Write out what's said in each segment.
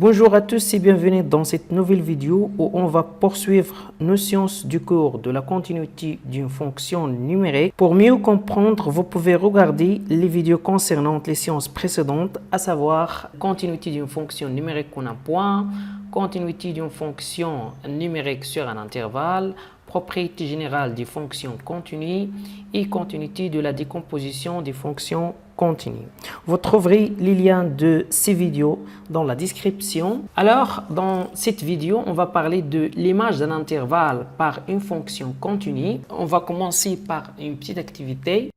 Bonjour à tous et bienvenue dans cette nouvelle vidéo où on va poursuivre nos sciences du cours de la continuité d'une fonction numérique. Pour mieux comprendre, vous pouvez regarder les vidéos concernant les sciences précédentes, à savoir continuité d'une fonction numérique en un point, continuité d'une fonction numérique sur un intervalle, propriété générale des fonctions continues et continuité de la décomposition des fonctions continues. Vous trouverez les liens de ces vidéos dans la description. Alors, dans cette vidéo, on va parler de l'image d'un intervalle par une fonction continue. On va commencer par une petite activité.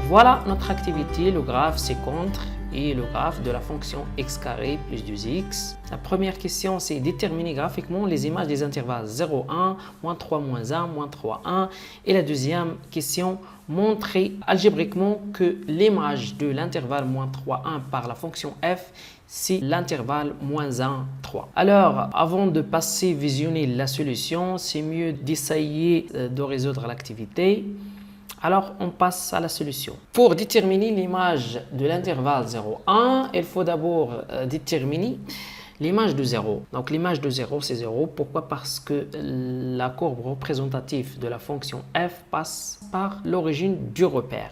Voilà notre activité, le graphe sécontre et le graphe de la fonction x carré plus 2x. La première question, c'est déterminer graphiquement les images des intervalles 0, 1, moins 3, moins 1, moins 3, 1. Et la deuxième question, montrer algébriquement que l'image de l'intervalle moins 3, 1 par la fonction f, c'est l'intervalle moins 1, 3. Alors, avant de passer visionner la solution, c'est mieux d'essayer de résoudre l'activité. Alors, on passe à la solution. Pour déterminer l'image de l'intervalle 0, 1, il faut d'abord déterminer l'image de 0. Donc, l'image de 0, c'est 0. Pourquoi? Parce que la courbe représentative de la fonction f passe par l'origine du repère.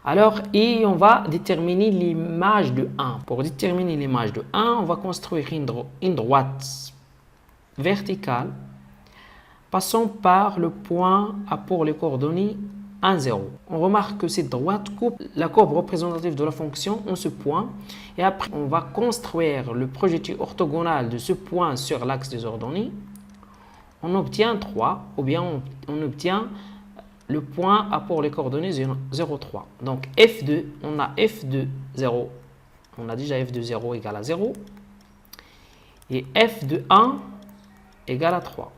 Alors, et on va déterminer l'image de 1. Pour déterminer l'image de 1, on va construire une droite verticale passant par le point A pour les coordonnées 1, 0. On remarque que cette droite coupe la courbe représentative de la fonction en ce point. Et après, on va construire le projectile orthogonal de ce point sur l'axe des ordonnées. On obtient 3, ou bien on obtient le point A pour les coordonnées 0, 3. Donc F2, on a F2, 0. On a déjà F2, 0 égale à 0. Et F2, 1 égale à 3.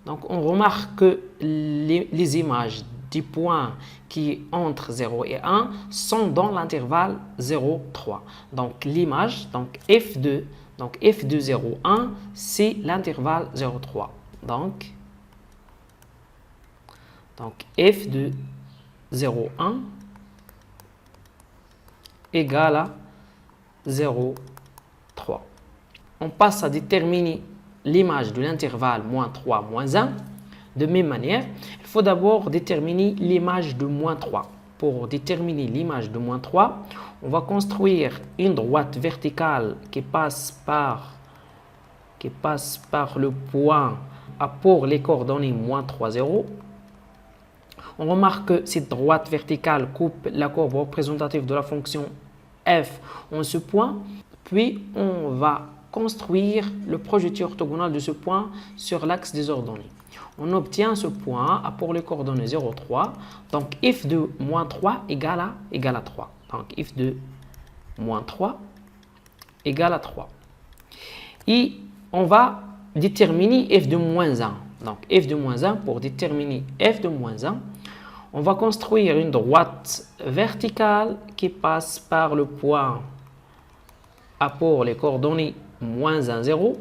Donc, on remarque que les images des points qui entre 0 et 1 sont dans l'intervalle 0, 3. Donc, l'image, donc F2, 0, 1, c'est l'intervalle 0, 3. Donc F2, 0, 1 égale à 0, 3. On passe à déterminer l'image de l'intervalle moins 3, moins 1. De même manière, il faut d'abord déterminer l'image de moins 3. Pour déterminer l'image de moins 3, on va construire une droite verticale qui passe par le point A pour les coordonnées moins 3, 0. On remarque que cette droite verticale coupe la courbe représentative de la fonction f en ce point. Puis, on va construire le projectile orthogonal de ce point sur l'axe des ordonnées. On obtient ce point A pour les coordonnées 0, 3. Donc, f2 moins 3 égale à 3. Donc, f2 moins 3 égale à 3. Et on va déterminer f2 moins 1. Donc, f2 moins 1, pour déterminer f2 moins 1, on va construire une droite verticale qui passe par le point A pour les coordonnées moins 1, 0.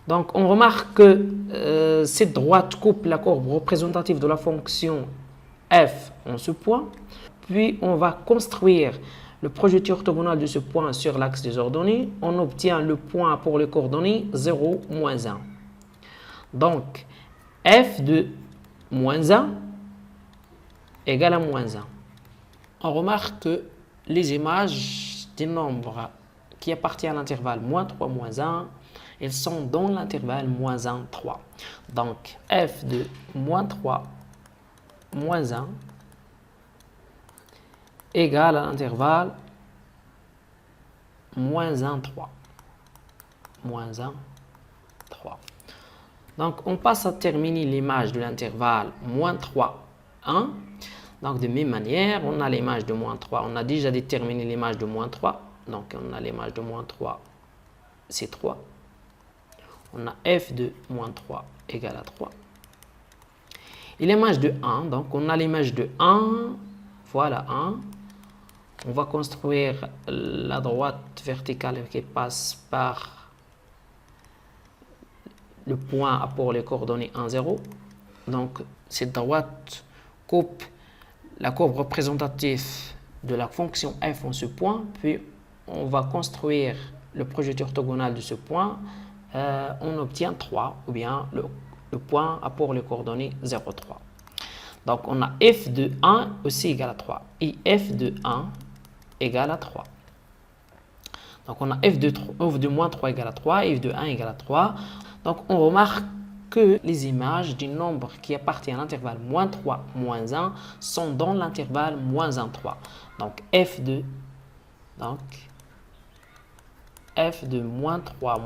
Donc, on remarque que cette droite coupe la courbe représentative de la fonction f en ce point. Puis, on va construire le projectile orthogonal de ce point sur l'axe des ordonnées. On obtient le point pour les coordonnées 0, moins 1. Donc, f de moins 1 égale à moins 1. On remarque que les images des nombres qui appartiennent à l'intervalle moins 3, moins 1, elles sont dans l'intervalle moins 1, 3. Donc, f de moins 3, moins 1 égale à l'intervalle moins 1, 3. Moins 1, 3. Donc, on passe à terminer l'image de l'intervalle moins 3, 1. Donc, de même manière, on a l'image de moins 3. On a déjà déterminé l'image de moins 3. Donc, on a l'image de moins 3, c'est 3. On a f de moins 3 égale à 3. Et l'image de 1, donc on a l'image de 1, voilà 1. On va construire la droite verticale qui passe par le point a pour les coordonnées 1, 0. Donc, cette droite coupe la courbe représentative de la fonction f en ce point, puis on va construire le projet orthogonal de ce point, on obtient 3, ou bien le point a pour les coordonnées 0, 3. Donc, on a f de 1 aussi égal à 3, et f de 1 égale à 3. Donc, on a f de moins 3 égale à 3, et f de 1 égale à 3. Donc, on remarque que les images du nombre qui appartient à l'intervalle moins 3, moins 1 sont dans l'intervalle moins 1, 3. Donc, f de moins 3,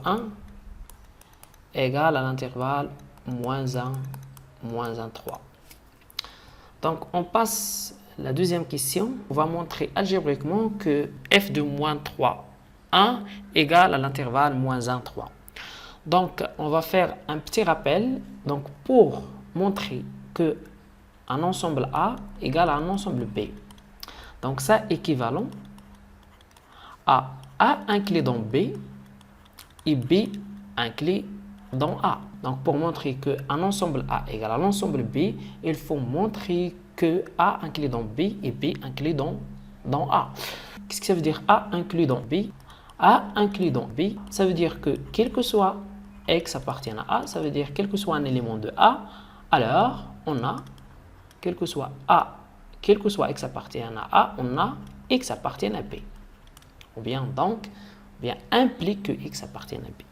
1 égale à l'intervalle moins 1, 3. Donc, on passe à la deuxième question. On va montrer algébriquement que f de moins 3, 1 égale à l'intervalle moins 1, 3. Donc, on va faire un petit rappel. Donc, pour montrer que un ensemble A égale à un ensemble B. Donc, ça équivalent à A inclus dans B et B inclus dans A. Donc, pour montrer qu'un ensemble A égale à l'ensemble B, il faut montrer que A inclus dans B et B inclus dans A. Qu'est-ce que ça veut dire A inclus dans B? A inclus dans B, ça veut dire que quel que soit X appartient à A, ça veut dire quel que soit un élément de A, alors on a, quel que soit X appartient à A, on a X appartient à B. Ou bien implique que X appartient à B.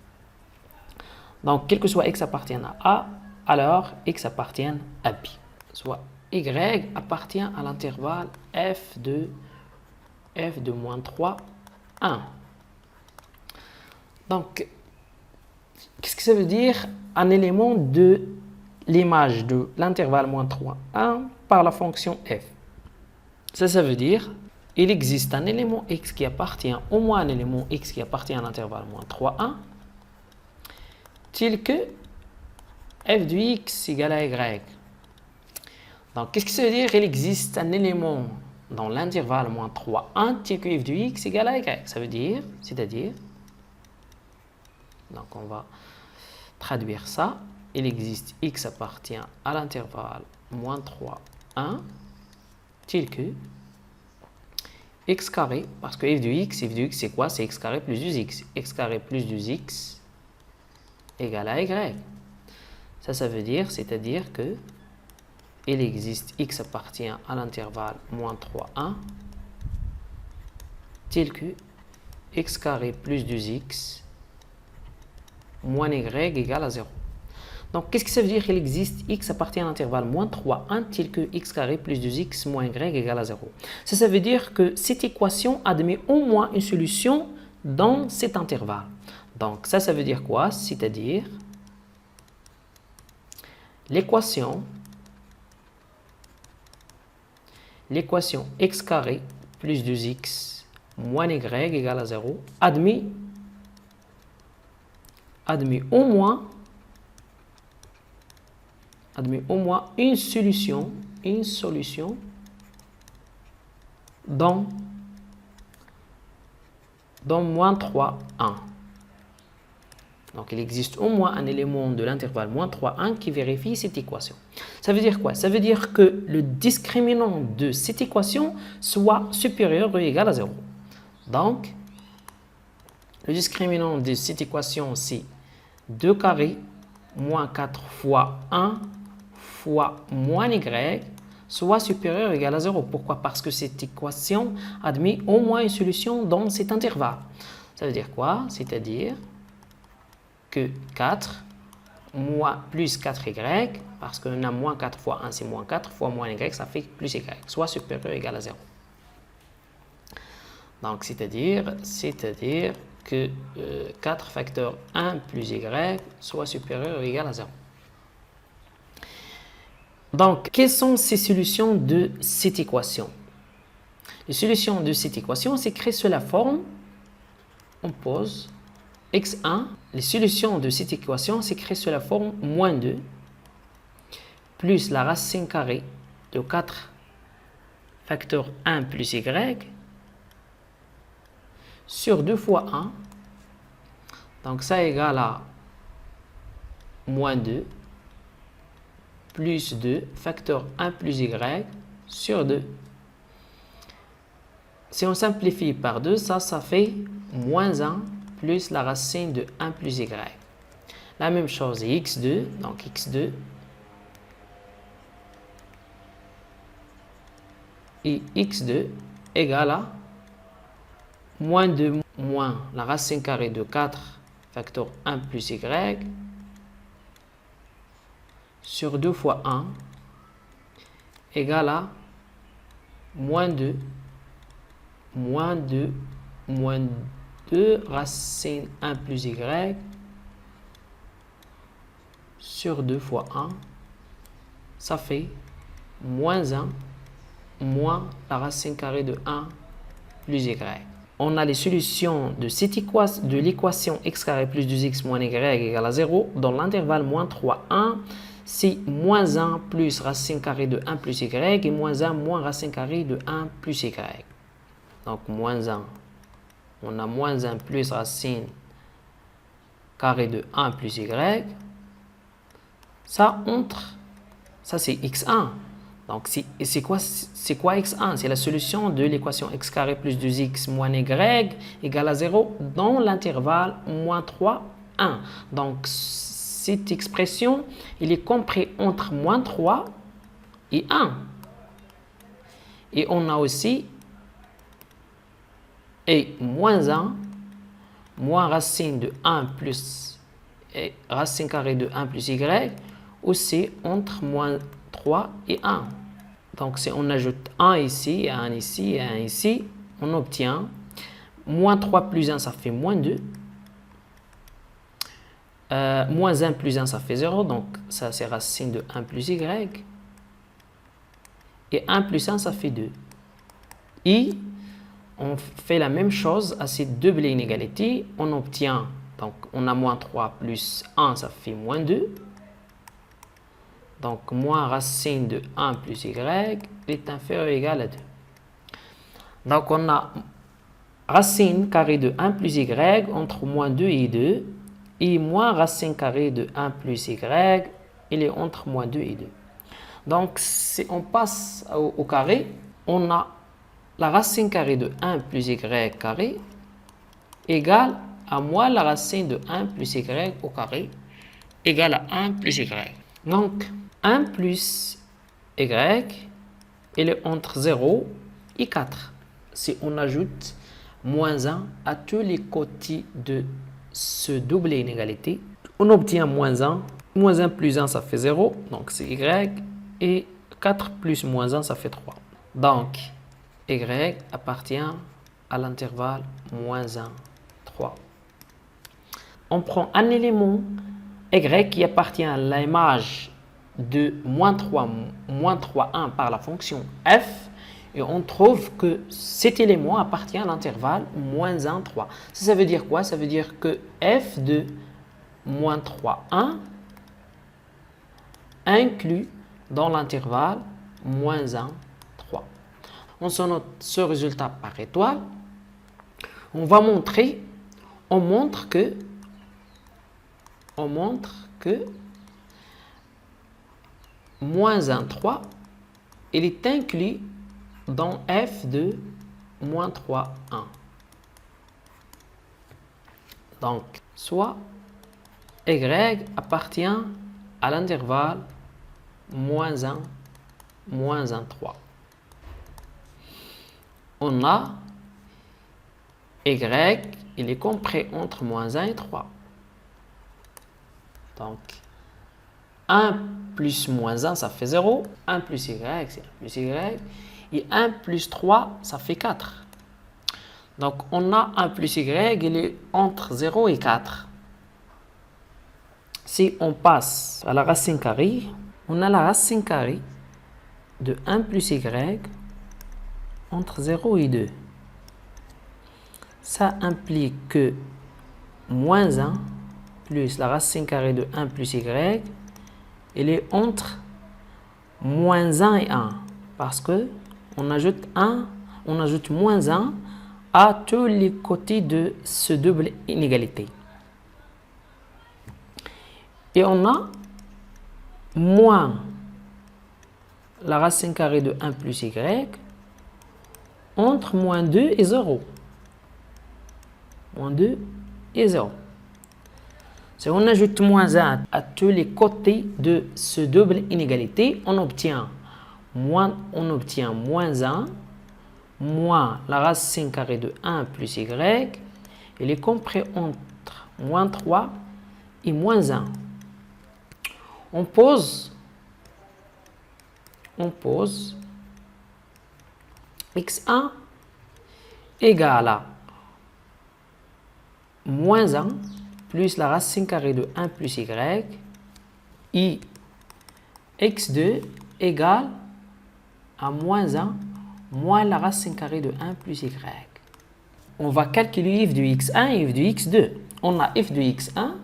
Donc, quel que soit X appartient à A, alors X appartient à B. Soit Y appartient à l'intervalle f de moins 3, 1. Donc, qu'est-ce que ça veut dire? Un élément de l'image de l'intervalle moins 3, 1 par la fonction f. Ça veut dire il existe un élément x qui appartient, au moins un élément x qui appartient à l'intervalle moins 3, 1, tel que f de x égale à y. Donc, qu'est-ce que ça veut dire? Il existe un élément dans l'intervalle moins 3, 1, tel que f de x égale à y. Ça veut dire, c'est-à-dire, donc on va traduire ça. Il existe x appartient à l'intervalle moins 3, 1, tel que x carré, parce que f de x c'est quoi? C'est x carré plus 2x. X carré plus 2x égale à y. Ça veut dire, c'est-à-dire que il existe x appartient à l'intervalle moins 3, 1, tel que x carré plus 2x moins y égale à 0. Donc, qu'est-ce que ça veut dire qu'il existe x appartient à l'intervalle moins 3, 1, tel que x carré plus 2x moins y égale à 0. Ça veut dire que cette équation admet au moins une solution dans cet intervalle. Donc, ça veut dire quoi? C'est-à-dire l'équation x carré plus 2x moins y égale à 0 admet au moins une solution dans moins 3, 1. Donc, il existe au moins un élément de l'intervalle moins 3, 1 qui vérifie cette équation. Ça veut dire quoi? Ça veut dire que le discriminant de cette équation soit supérieur ou égal à 0. Donc, le discriminant de cette équation, c'est 2 carré moins 4 fois 1 fois moins y soit supérieur ou égal à 0. Pourquoi? Parce que cette équation admet au moins une solution dans cet intervalle. Ça veut dire quoi? C'est-à-dire que 4 plus 4y, parce qu'on a moins 4 fois 1, c'est moins 4 fois moins y, ça fait plus y, soit supérieur ou égal à 0. Donc, c'est-à-dire que 4 facteur 1 plus y soit supérieur ou égal à 0. Donc, quelles sont ces solutions de cette équation? Les solutions de cette équation s'écrivent sous la forme, on pose x1. Les solutions de cette équation s'écrivent sous la forme moins 2 plus la racine carrée de 4 facteur 1 plus y sur 2 fois 1. Donc ça égale à moins 2 plus 2 facteur 1 plus y sur 2. Si on simplifie par 2, ça fait moins 1 plus la racine de 1 plus y. La même chose est x2, donc x2 et x2 égale à moins 2 moins la racine carrée de 4 facteur 1 plus y sur 2 fois 1 égale à moins 2 racine 1 plus y sur 2 fois 1, ça fait moins 1 moins la racine carrée de 1 plus y. On a les solutions de l'équation x carré plus 2x moins y égale à 0 dans l'intervalle moins 3, 1. C'est moins 1 plus racine carrée de 1 plus y et moins 1 moins racine carrée de 1 plus y. Donc moins 1, on a moins 1 plus racine carrée de 1 plus y. Ça c'est x1. Donc c'est quoi x1? C'est la solution de l'équation x carré plus 2x moins y égale à 0 dans l'intervalle moins 3, 1. Donc cette expression, il est compris entre moins 3 et 1. Et on a aussi moins 1 moins racine de 1 plus racine carrée de 1 plus y aussi entre moins 3 et 1. Donc si on ajoute 1 ici, et 1 ici, et 1 ici, on obtient moins 3 plus 1, ça fait moins 2. Moins 1 plus 1, ça fait 0. Donc ça, c'est racine de 1 plus y. Et 1 plus 1, ça fait 2. Et on fait la même chose à ces double inégalités. On obtient, donc on a moins 3 plus 1, ça fait moins 2. Donc, moins racine de 1 plus y est inférieur ou égal à 2. Donc, on a racine carrée de 1 plus y entre moins 2 et 2. Et moins racine carrée de 1 plus y, il est entre moins 2 et 2. Donc, si on passe au carré, on a la racine carrée de 1 plus y carré égale à moins la racine de 1 plus y au carré égale à 1 plus y. Donc, 1 plus y, il est entre 0 et 4. Si on ajoute moins 1 à tous les côtés de ce double inégalité, on obtient moins 1. Moins 1 plus 1, ça fait 0, donc c'est y. Et 4 plus moins 1, ça fait 3. Donc, y appartient à l'intervalle moins 1, 3. On prend un élément y qui appartient à l'image de moins 3, 1 par la fonction f, et on trouve que cet élément appartient à l'intervalle moins 1, 3. Ça veut dire quoi? Ça veut dire que f de moins 3, 1 inclus dans l'intervalle moins 1, 3. On se note ce résultat par étoile. On montre que moins 1, 3, il est inclus dans f de moins 3, 1. Donc, soit y appartient à l'intervalle moins 1, 3. On a y, il est compris entre moins 1 et 3. Donc, 1 plus moins 1, ça fait 0. 1 plus y, c'est 1 plus y. Et 1 plus 3, ça fait 4. Donc, on a 1 plus y, il est entre 0 et 4. Si on passe à la racine carrée, on a la racine carrée de 1 plus y entre 0 et 2. Ça implique que moins 1 plus la racine carrée de 1 plus y, il est entre moins 1 et 1. Parce que on ajoute moins 1 à tous les côtés de ce double inégalité. Et on a moins la racine carrée de 1 plus y entre moins 2 et 0. Moins 2 et 0. Si on ajoute moins 1 à tous les côtés de ce double inégalité, on obtient moins 1 moins la racine carrée de 1 plus y. Il est compris entre moins 3 et moins 1. On pose x1 égale à moins 1 plus la racine carrée de 1 plus y et x2 égale à moins 1 moins la racine carrée de 1 plus y. On va calculer f de x1 et f de x2. On a f de x1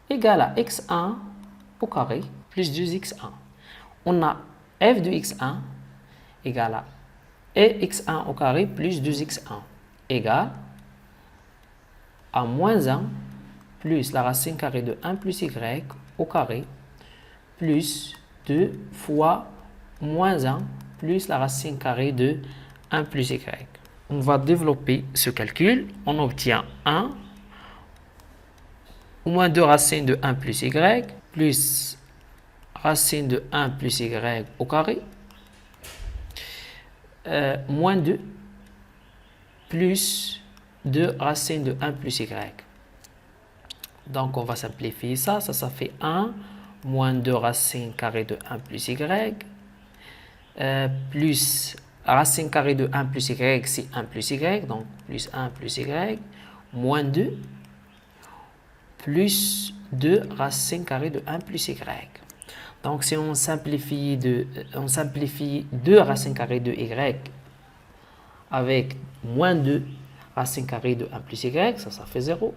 égale à x1 au carré plus 2x1. On a f de x1 égale à x1 au carré plus 2x1 égale à moins 1 plus la racine carrée de 1 plus y au carré plus 2 fois moins 1 plus la racine carrée de 1 plus y. On va développer ce calcul. On obtient 1 moins 2 racines de 1 plus y plus racine de 1 plus y au carré moins 2 plus 2 racines de 1 plus y. Donc, on va simplifier ça. Ça fait 1 moins 2 racines carrées de 1 plus y plus racine carrée de 1 plus y, c'est 1 plus y. Donc, plus 1 plus y moins 2 plus 2 racines carrées de 1 plus y. Donc, si on simplifie 2 racines carrées de y avec moins 2 racine carrée de 1 plus y, ça fait 0.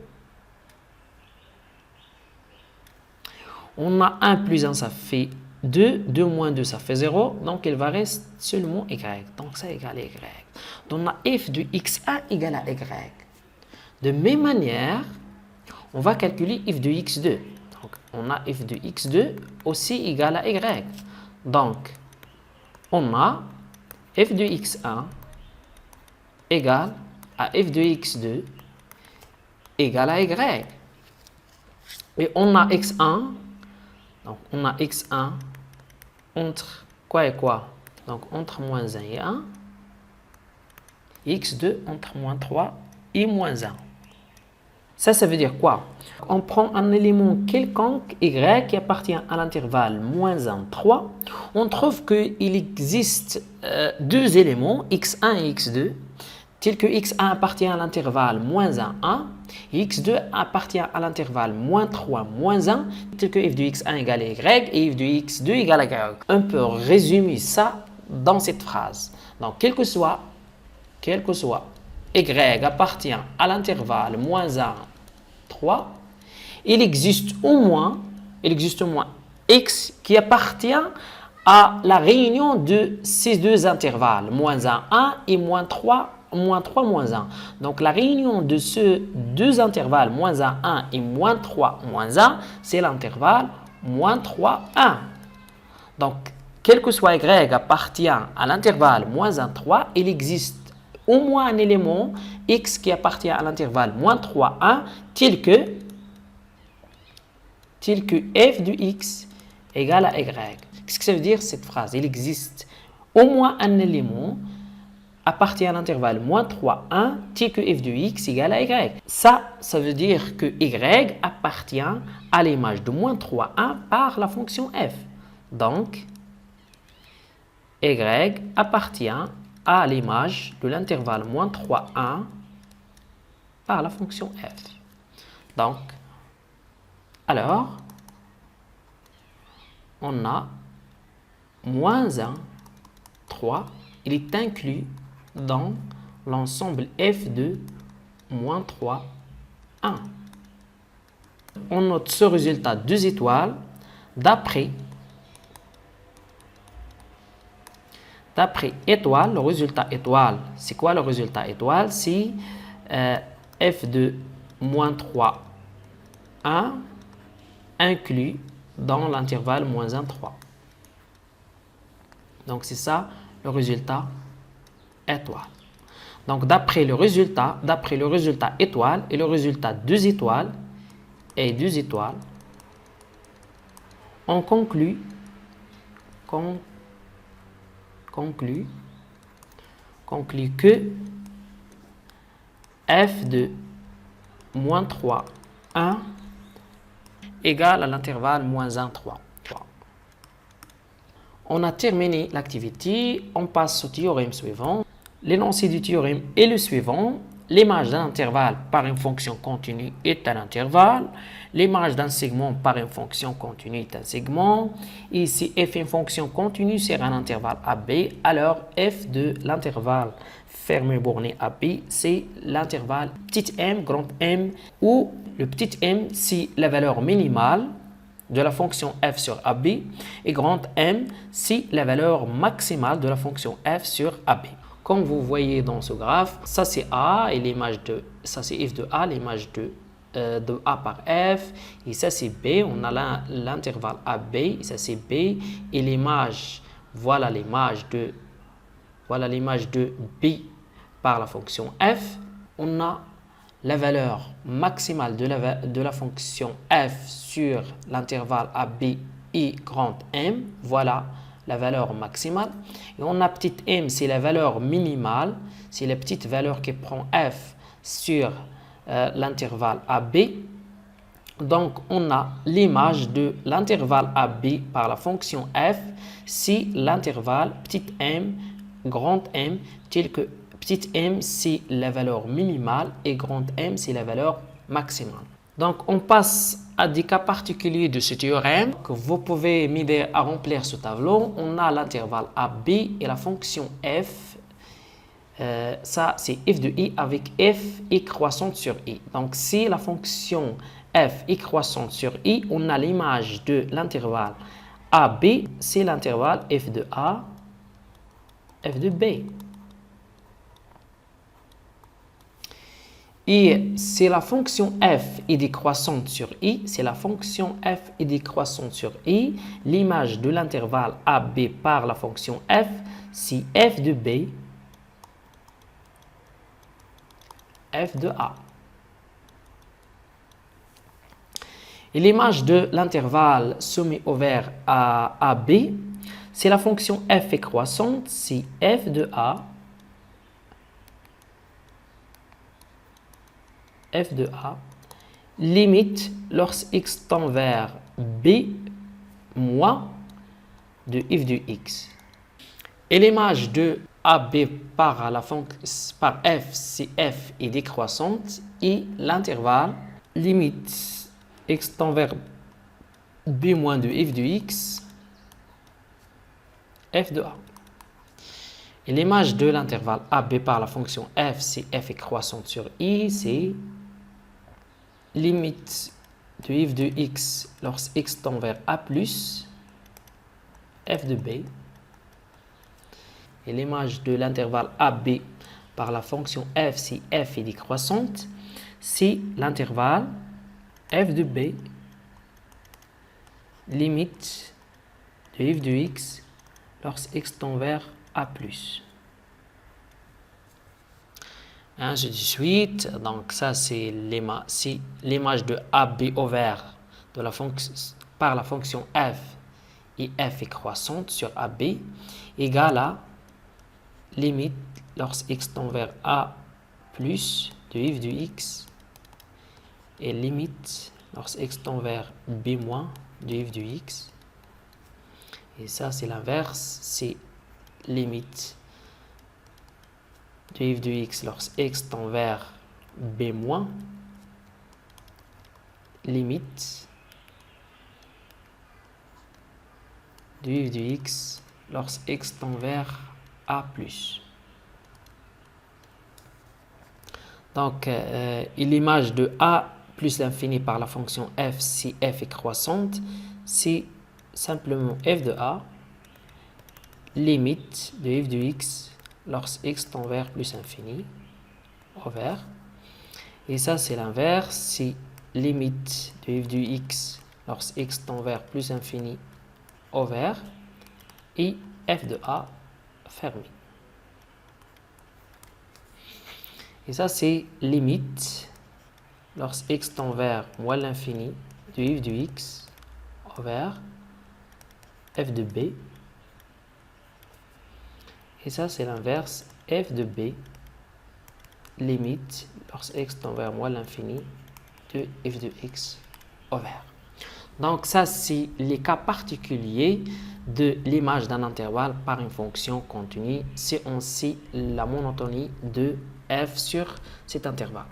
On a 1 plus 1, ça fait 2. 2 moins 2, ça fait 0. Donc, il va rester seulement y. Donc, ça égale y. Donc, on a f de x1 égale à y. De même manière, on va calculer f de x2. Donc, on a f de x2 aussi égal à y. Donc, on a f de x1 égale à f de x2 égale à y. Et on a x1, donc on a x1 entre quoi et quoi? Donc entre moins 1 et 1. x2 entre moins 3 et moins 1. Ça veut dire quoi? On prend un élément quelconque y qui appartient à l'intervalle moins 1, 3. On trouve qu'il existe deux éléments, x1 et x2, tels que x1 appartient à l'intervalle moins 1, 1, et x2 appartient à l'intervalle moins 3, moins 1, tel que f de x1 égale à y et f de x2 égale à y. On peut résumer ça dans cette phrase. Donc, quel que soit y appartient à l'intervalle moins 1, 3, il existe au moins x qui appartient à la réunion de ces deux intervalles, moins 1, 1 et moins 3, moins 1. Donc, la réunion de ces deux intervalles, moins 1, 1 et moins 3, moins 1, c'est l'intervalle moins 3, 1. Donc, quel que soit y appartient à l'intervalle moins 1, 3, il existe au moins un élément x qui appartient à l'intervalle moins 3, 1, tel que f de x égale à y. Qu'est-ce que ça veut dire cette phrase? Il existe au moins un élément appartient à l'intervalle moins 3, 1, tel que f de x égale à y. Ça veut dire que y appartient à l'image de moins 3, 1 par la fonction f. Donc, y appartient à l'image de l'intervalle moins 3, 1 par la fonction f. Donc, alors, on a moins 1, 3, il est inclus dans l'ensemble f de moins 3, 1. On note ce résultat 2 étoiles d'après étoile. Le résultat étoile, c'est quoi le résultat étoile? C'est f de moins 3, 1 inclus dans l'intervalle moins 1, 3. Donc, c'est ça le résultat étoile. Donc, d'après le résultat étoile et le résultat 2 étoiles et 2 étoiles, on conclut que f de moins 3, 1 égale à l'intervalle moins 1, 3. On a terminé l'activité, on passe au théorème suivant. L'énoncé du théorème est le suivant. L'image d'un intervalle par une fonction continue est un intervalle. L'image d'un segment par une fonction continue est un segment. Et si f est une fonction continue sur un intervalle AB, alors f de l'intervalle fermé borné AB, c'est l'intervalle petit m, grand M, où le petit m, c'est la valeur minimale de la fonction f sur AB et grand M, c'est la valeur maximale de la fonction f sur AB. Comme vous voyez dans ce graphe, ça c'est A et l'image de ça c'est f de A, l'image de A par f, et ça c'est B, on a l'intervalle AB, et ça c'est B, et l'image, voilà l'image de B par la fonction f, on a la valeur maximale de la fonction f sur l'intervalle AB et grand M, voilà la valeur maximale. Et on a petit m, c'est la valeur minimale, c'est la petite valeur qui prend f sur l'intervalle AB. Donc, on a l'image de l'intervalle AB par la fonction f, c'est l'intervalle petit m, grand M, tel que petit m, c'est la valeur minimale et grand M, c'est la valeur maximale. Donc, on passe à des cas particuliers de ce théorème que vous pouvez m'aider à remplir ce tableau. On a l'intervalle AB et la fonction f. Ça, c'est f de i avec f i croissante sur i. Donc, si la fonction f i croissante sur i, on a l'image de l'intervalle AB, c'est l'intervalle f de A, f de B. Et c'est la fonction f est décroissante sur i, c'est la fonction f est décroissante sur i. L'image de l'intervalle AB par la fonction f, c'est f de B, f de A. Et l'image de l'intervalle semi-ouvert à AB, c'est la fonction f est croissante, c'est f de A, f de A, limite lorsque x tend vers b moins de f de x. Et l'image de AB par f, si f est décroissante, et l'intervalle limite x tend vers b moins de f de x, f de A. Et l'image de l'intervalle AB par la fonction f, si f est croissante sur i, c'est limite de f de x lorsque x tend vers a plus, f de b. Et l'image de l'intervalle AB par la fonction f, si f est décroissante, c'est l'intervalle f de b, limite de f de x lorsque x tend vers a plus. Ainsi de suite. Donc ça c'est l'image de AB ouvert de la par la fonction f et f est croissante sur AB égale à limite lorsque x tend vers a plus de f de x et limite lorsque x tend vers b moins de f de x. Et ça c'est l'inverse, c'est limite de f de x lorsque x tend vers b moins, limite de f de x lorsque x tend vers a plus. Donc, l'image de a plus l'infini par la fonction f, si f est croissante, c'est simplement f de a, limite de f de x lorsque x tend vers plus infini, ouvert. Et ça, c'est l'inverse, c'est limite de f de x lorsque x tend vers plus infini ouvert et f de a fermé. Et ça, c'est limite lorsque x tend vers moins l'infini de f de x ouvert f de b. Et ça, c'est l'inverse f de b limite lorsque x tend vers moins l'infini de f de x ouvert. Donc ça, c'est les cas particuliers de l'image d'un intervalle par une fonction continue si on sait la monotonie de f sur cet intervalle.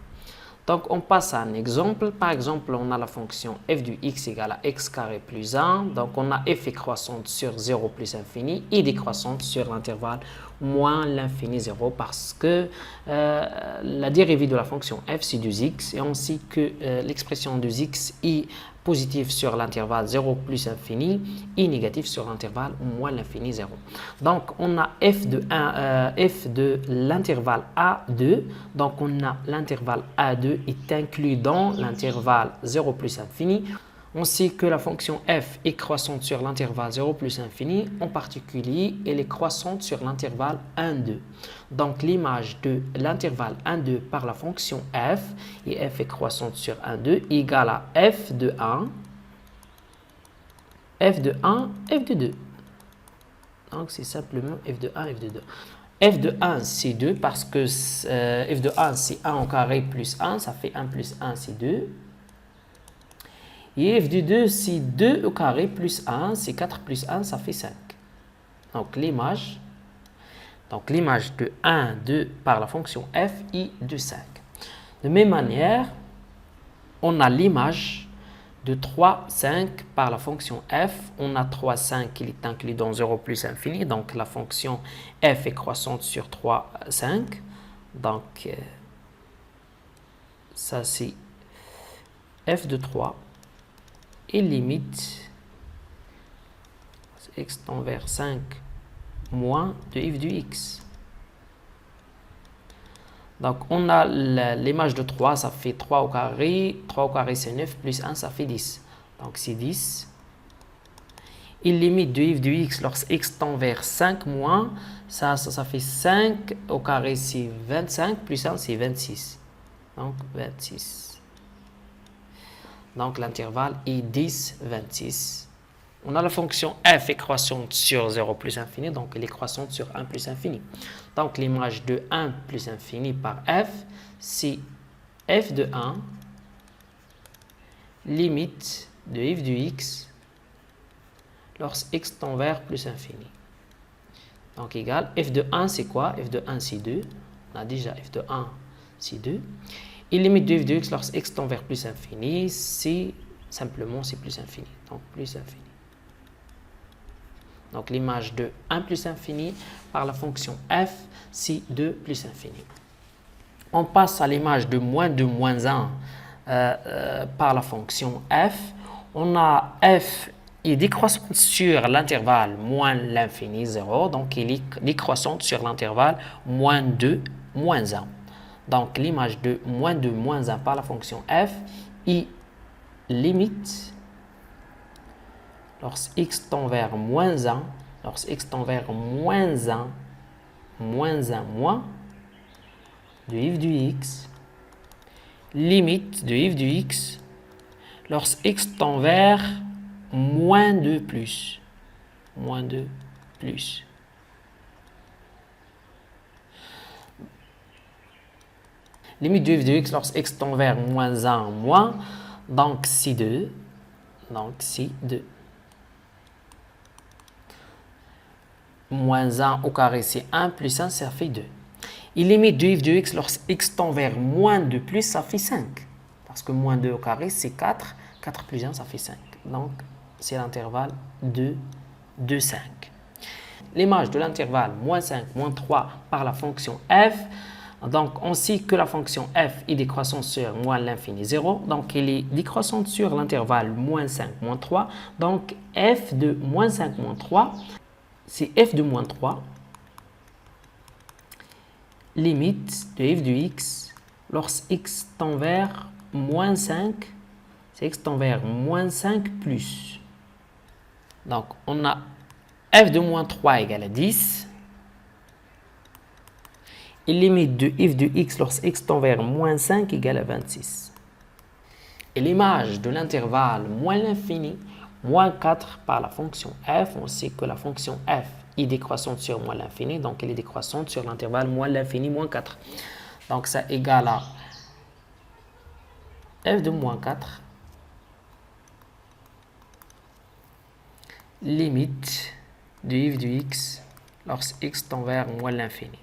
Donc on passe à un exemple. Par exemple, on a la fonction f de x égale à x carré plus 1. Donc on a f est croissante sur 0 plus infini et décroissante sur l'intervalle moins l'infini 0 parce que la dérivée de la fonction f c'est 2x et on sait que l'expression 2x est positive sur l'intervalle 0 plus infini et négative sur l'intervalle moins l'infini 0. Donc on a f de l'intervalle a2. Donc on a l'intervalle a2 est inclus dans l'intervalle 0 plus infini. On sait que la fonction f est croissante sur l'intervalle 0 plus infini, en particulier, elle est croissante sur l'intervalle 1, 2. Donc, l'image de l'intervalle 1, 2 par la fonction f, et f est croissante sur 1, 2, égale à f de 1, f de 1, f de 2. Donc, c'est simplement f de 1, f de 2. f de 1, c'est 2 parce que f de 1, c'est 1 au carré plus 1, ça fait 1 plus 1, c'est 2. Et f de 2, c'est 2 au carré plus 1, c'est 4 plus 1, ça fait 5. Donc l'image de 1, 2 par la fonction f est de 5. De même manière, on a l'image de 3, 5 par la fonction f. On a 3, 5 qui est inclus dans 0 plus infini. Donc la fonction f est croissante sur 3, 5. Donc ça c'est f de 3. Et limite x tend vers 5 moins de f de x. Donc on a l'image de 3, ça fait 3 au carré. 3 au carré c'est 9 plus 1, ça fait 10. Donc c'est 10. Et limite de f de x lorsque x tend vers 5 moins, ça fait 5 au carré c'est 25 plus 1 c'est 26. Donc 26. Donc l'intervalle est 10, 26. On a la fonction f est croissante sur 0 plus infini, donc elle est croissante sur 1 plus infini. Donc l'image de 1 plus infini par f, c'est f de 1, limite de f de x, lorsque x tend vers plus infini. Donc égal, f de 1 c'est quoi? F de 1 c'est 2. On a déjà f de 1 c'est 2. Et limite de f de x lorsque x tend vers plus infini, c'est simplement c'est plus infini. Donc plus infini. Donc l'image de 1 plus infini par la fonction f, c'est 2 plus infini. On passe à l'image de moins 2 moins 1 par la fonction f. On a f est décroissante sur l'intervalle moins l'infini 0. Donc il est décroissante sur l'intervalle moins 2 moins 1. Donc, l'image de moins 2, moins 1 par la fonction f est limite lorsque x tend vers moins 1, lorsque x tend vers moins 1, moins 1, moins de f de x, limite de f de x lorsque x tend vers moins 2 plus, moins 2 plus. Limite de f de x lorsque x tend vers moins 1, moins, donc c'est 2. Donc c'est 2. Moins 1 au carré, c'est 1, plus 1, ça fait 2. Et limite de f de x lorsque x tend vers moins 2 plus, ça fait 5. Parce que moins 2 au carré, c'est 4. 4 plus 1, ça fait 5. Donc c'est l'intervalle 2, 2, 5. L'image de l'intervalle moins 5, moins 3 par la fonction f. Donc, on sait que la fonction f est décroissante sur moins l'infini 0. Donc, elle est décroissante sur l'intervalle moins 5, moins 3. Donc, f de moins 5, moins 3, c'est f de moins 3. Limite de f de x lorsque x tend vers moins 5, c'est x tend vers moins 5 plus. Donc, on a f de moins 3 égale à 10. Et limite de f de x lorsque x tend vers moins 5 égale à 26. Et l'image de l'intervalle moins l'infini, moins 4 par la fonction f, on sait que la fonction f est décroissante sur moins l'infini, donc elle est décroissante sur l'intervalle moins l'infini, moins 4. Donc ça égale à f de moins 4, limite de f de x lorsque x tend vers moins l'infini.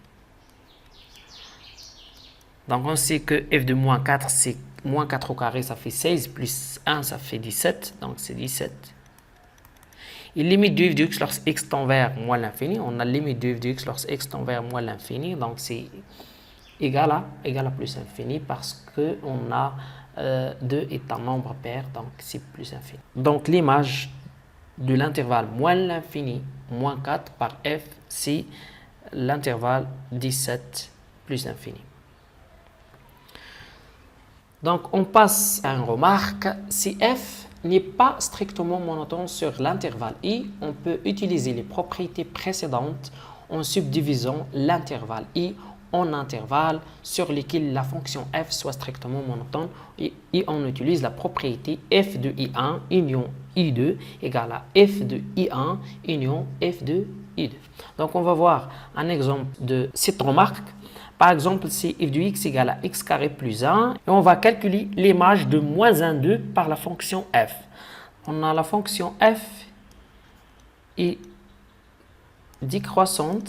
Donc on sait que f de moins 4, c'est moins 4 au carré, ça fait 16, plus 1, ça fait 17, donc c'est 17. Et limite de f de x lorsque x tend vers moins l'infini, on a limite de f de x lorsque x tend vers moins l'infini, donc c'est égal à plus infini parce que on a 2 est un nombre pair, donc c'est plus infini. Donc l'image de l'intervalle moins l'infini, moins 4 par f, c'est l'intervalle 17 plus l'infini. Donc, on passe à une remarque. Si f n'est pas strictement monotone sur l'intervalle i, on peut utiliser les propriétés précédentes en subdivisant l'intervalle i en intervalles sur lesquels la fonction f soit strictement monotone et on utilise la propriété f de i1 union i2 égale à f de i1 union f de i2. Donc, on va voir un exemple de cette remarque. Par exemple, si f de x égale à x carré plus 1, et on va calculer l'image de moins 1, 2 par la fonction f. On a la fonction f est décroissante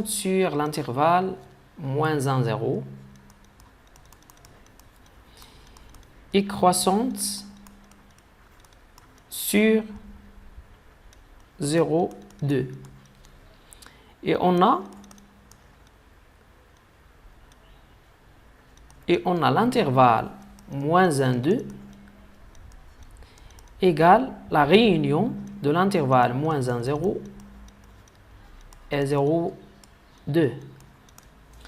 sur l'intervalle moins 1, 0 et croissante sur 0, 2. Et on a l'intervalle moins 1, 2 égale la réunion de l'intervalle moins 1, 0 et 0, 2.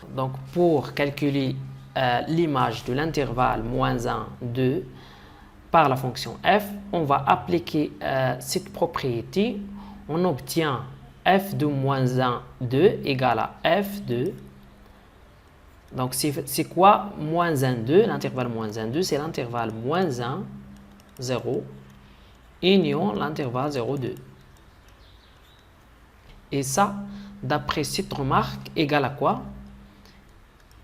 Donc, pour calculer l'image de l'intervalle moins 1, 2 par la fonction f, on va appliquer cette propriété. On obtient f de moins 1, 2 égale à f de... Donc, c'est quoi moins 1, 2? L'intervalle moins 1, 2, c'est l'intervalle moins 1, 0, union l'intervalle 0, 2. Et ça, d'après cette remarque, égale à quoi?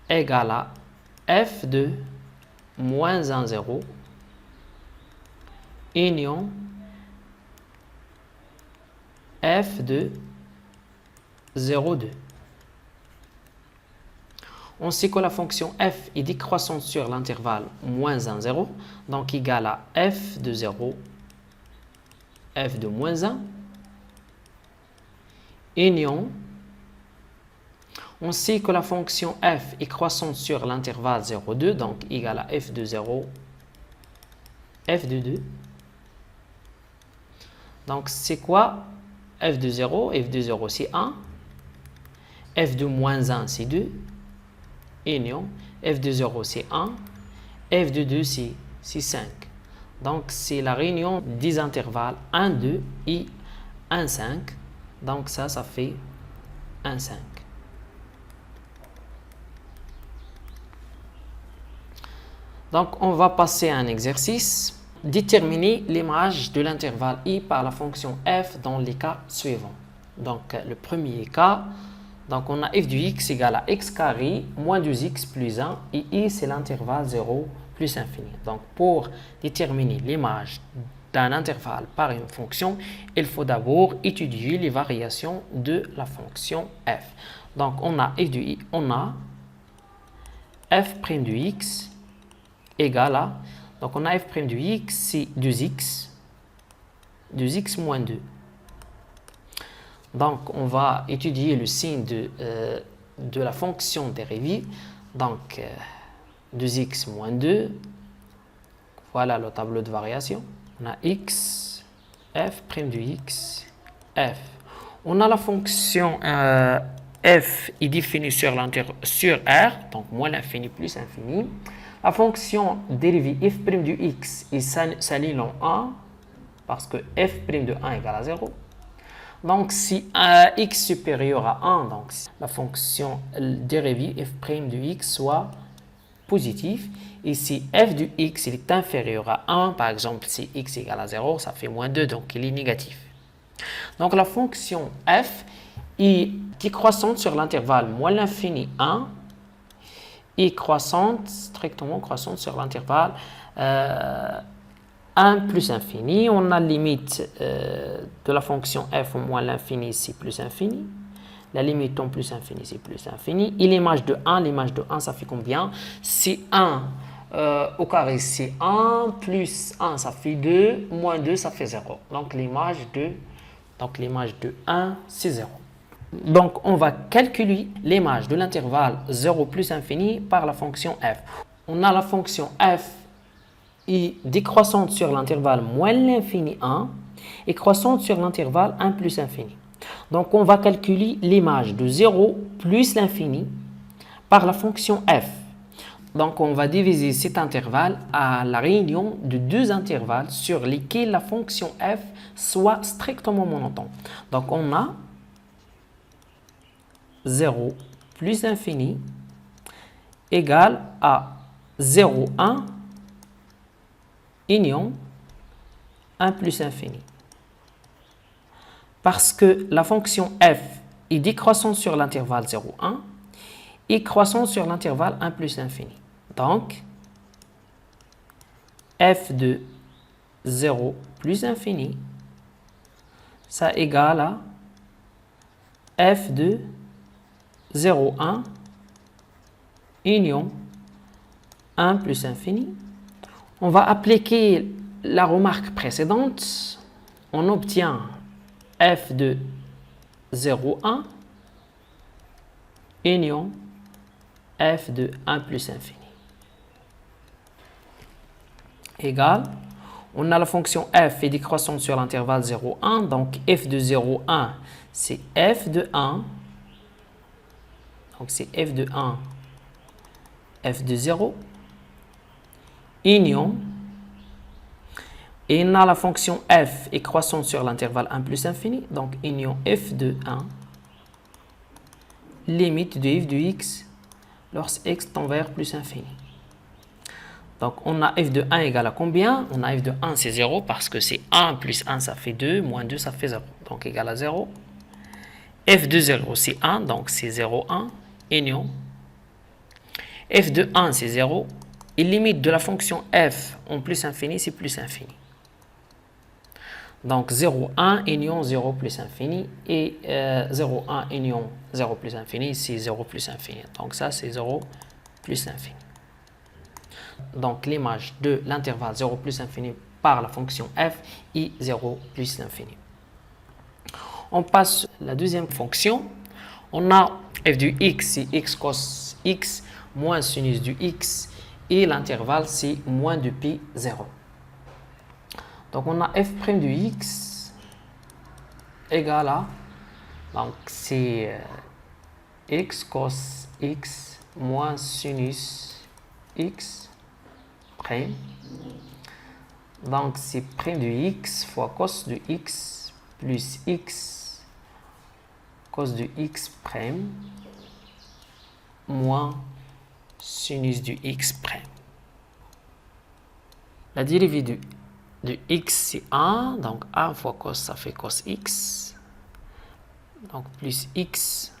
Égale à f de moins 1, 0, union f de 0, 2. On sait que la fonction f est décroissante sur l'intervalle moins 1, 0, donc égale à f de 0, f de moins 1, union. On sait que la fonction f est croissante sur l'intervalle 0, 2, donc égale à f de 0, f de 2. Donc c'est quoi f de 0? F de 0 c'est 1, f de moins 1 c'est 2, union, f de 0 c'est 1, f de 2 c'est 5. Donc c'est la réunion des intervalles 1, 2 et 1, 5. Donc ça fait 1, 5. Donc on va passer à un exercice. Déterminer l'image de l'intervalle i par la fonction f dans les cas suivants. Donc le premier cas, donc on a f de x égale à x carré moins 2x plus 1 et i c'est l'intervalle 0 plus infini. Donc pour déterminer l'image d'un intervalle par une fonction, il faut d'abord étudier les variations de la fonction f. Donc on a f de i, on a f' de x égale à, donc on a f' de x, c'est 2x moins 2. Donc on va étudier le signe de la fonction dérivée. Donc 2x moins 2, voilà le tableau de variation. On a x, f' de x, f. On a la fonction f est définie sur R, donc moins l'infini plus l'infini. La fonction dérivée f' du x est s'aligne en 1 parce que f' de 1 égale à 0. Donc si x supérieur à 1, donc la fonction dérivée f' du x soit positive. Et si f du x il est inférieur à 1, par exemple si x égale à 0, ça fait moins 2, donc il est négatif. Donc la fonction f est décroissante sur l'intervalle moins l'infini 1 et strictement croissante sur l'intervalle 1 plus infini. On a la limite de la fonction f au moins l'infini, c'est plus infini. La limite en plus infini, c'est plus infini. Et l'image de 1, ça fait combien? C'est 1 au carré, c'est 1 plus 1, ça fait 2, moins 2, ça fait 0. Donc l'image de 1, c'est 0. Donc, on va calculer l'image de l'intervalle 0 plus infini par la fonction f. On a la fonction f est décroissante sur l'intervalle moins l'infini 1 et croissante sur l'intervalle 1 plus infini. Donc, on va calculer l'image de 0 plus l'infini par la fonction f. Donc, on va diviser cet intervalle à la réunion de deux intervalles sur lesquels la fonction f soit strictement monotone. Donc, on a 0 plus infini égale à 0, 1 union 1 plus infini. Parce que la fonction f est décroissante sur l'intervalle 0, 1 et croissante sur l'intervalle 1 plus infini. Donc, f de 0 plus infini, ça égale à f de 0, 1 union 1 plus infini. On va appliquer la remarque précédente. On obtient f de 0, 1 union f de 1 plus infini égale, on a la fonction f est décroissante sur l'intervalle 0, 1, donc f de 0, 1, c'est f de 1, donc c'est f de 1, f de 0, union, et on a la fonction f est croissante sur l'intervalle 1 plus infini, donc union f de 1, limite de f de x lorsque x tend vers plus infini. Donc, on a f de 1 égale à combien? On a f de 1, c'est 0 parce que c'est 1 plus 1, ça fait 2, moins 2, ça fait 0. Donc, égal à 0. f de 0, c'est 1, donc c'est 0, 1, union. f de 1, c'est 0. Et limite de la fonction f en plus infini, c'est plus infini. Donc, 0, 1, union 0 plus infini. Et 0, 1, union 0 plus infini, c'est 0 plus infini. Donc, ça, c'est 0 plus infini. Donc, l'image de l'intervalle 0 plus infini par la fonction f est 0 plus l'infini. On passe à la deuxième fonction. On a f du x, c'est x cos x moins sinus du x. Et l'intervalle, c'est moins de pi 0. Donc, on a f' du x égale à, donc c'est x cos x moins sinus x prime. Donc, c'est prime de x fois cos de x plus x cos de x prime moins sinus du x prime. La dérivée de x, c'est 1. Donc, 1 fois cos, ça fait cos x. Donc, plus x.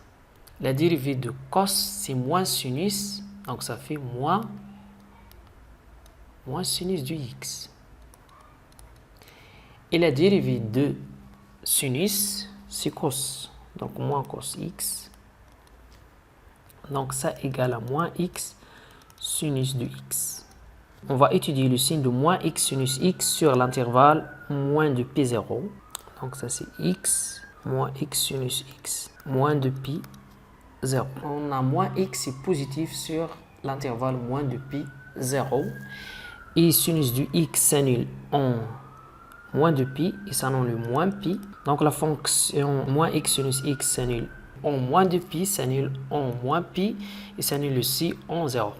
La dérivée de cos, c'est moins sinus. Donc, ça fait moins sinus du x. Et la dérivée de sinus, c'est cos. Donc, moins cos x. Donc, ça égale à moins x sinus du x. On va étudier le signe de moins x sinus x sur l'intervalle moins de pi 0. Donc, ça c'est x moins x sinus x moins de pi 0. On a moins x est positif sur l'intervalle moins de pi 0. Et sinus du x s'annule en moins de pi et s'annule le moins pi. Donc, la fonction moins x sinus x s'annule en moins de pi s'annule en moins pi et s'annule aussi en 0.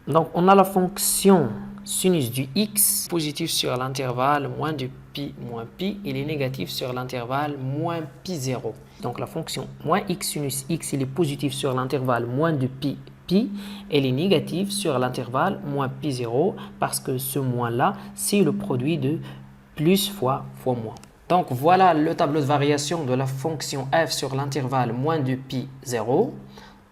Donc, on a la fonction sinus du x positif sur l'intervalle moins de pi moins pi, il est négatif sur l'intervalle moins pi 0. Donc, la fonction moins x sinus x, il est positif sur l'intervalle moins de pi pi, elle est négative sur l'intervalle moins pi 0 parce que ce moins-là, c'est le produit de plus fois moins. Donc, voilà le tableau de variation de la fonction f sur l'intervalle moins de pi 0.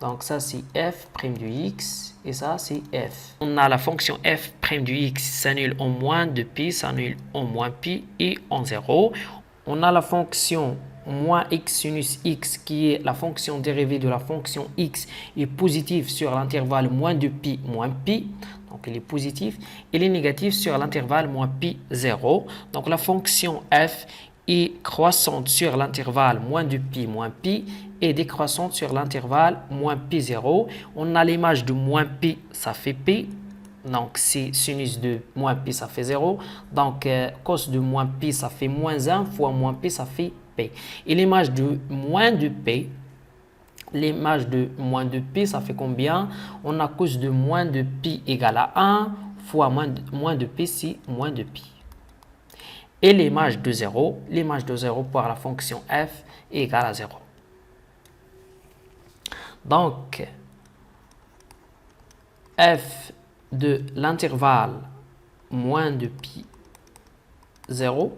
Donc, ça, c'est f' du x et ça, c'est f. On a la fonction f' du x s'annule en moins de pi, s'annule en moins pi et en 0. On a la fonction moins x sinus x qui est la fonction dérivée de la fonction x est positive sur l'intervalle moins de pi moins pi. Donc, il est positif. Il est négatif sur l'intervalle moins pi 0. Donc, la fonction f est croissante sur l'intervalle moins de pi moins pi et décroissante sur l'intervalle moins pi 0. On a l'image de moins pi, ça fait p. Donc, c'est sinus de moins pi, ça fait 0. Donc, cos de moins pi, ça fait moins 1 fois moins pi, ça fait p. Et l'image de moins de p, l'image de moins de pi, ça fait combien? On a cos de moins de pi égale à 1 fois moins de pi, c'est moins de pi. Et l'image de 0 pour la fonction f est égale à 0. Donc, f de l'intervalle moins de pi 0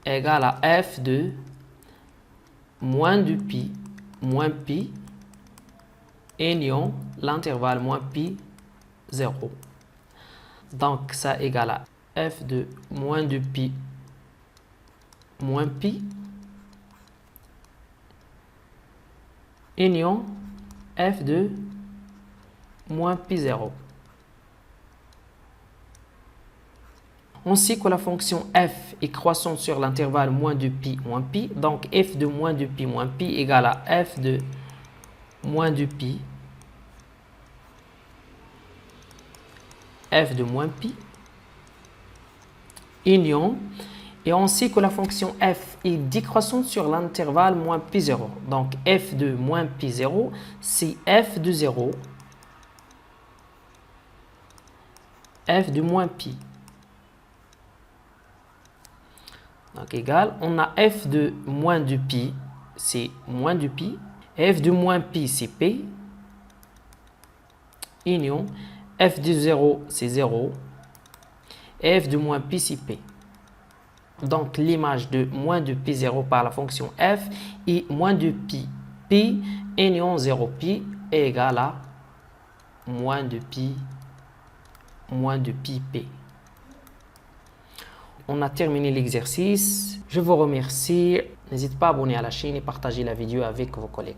égale à f de moins de pi moins pi ayant l'intervalle moins pi 0. Donc, ça égale à f de moins de pi moins pi ayant f de moins pi 0. On sait que la fonction f est croissante sur l'intervalle moins de pi moins pi. Donc, f de moins de pi moins pi égale à f de moins de pi f de moins pi union. Et on sait que la fonction f est décroissante sur l'intervalle moins pi 0. Donc, f de moins pi 0, c'est f de 0, f de moins pi. Donc, égal, on a f de moins de pi, c'est moins de pi. F de moins pi, c'est p. Union, f de 0, c'est 0. Et f de moins pi, c'est p. Donc, l'image de moins de pi 0 par la fonction f est moins de pi pi union 0 pi est égal à moins de pi p. On a terminé l'exercice. Je vous remercie. N'hésitez pas à abonner à la chaîne et partager la vidéo avec vos collègues.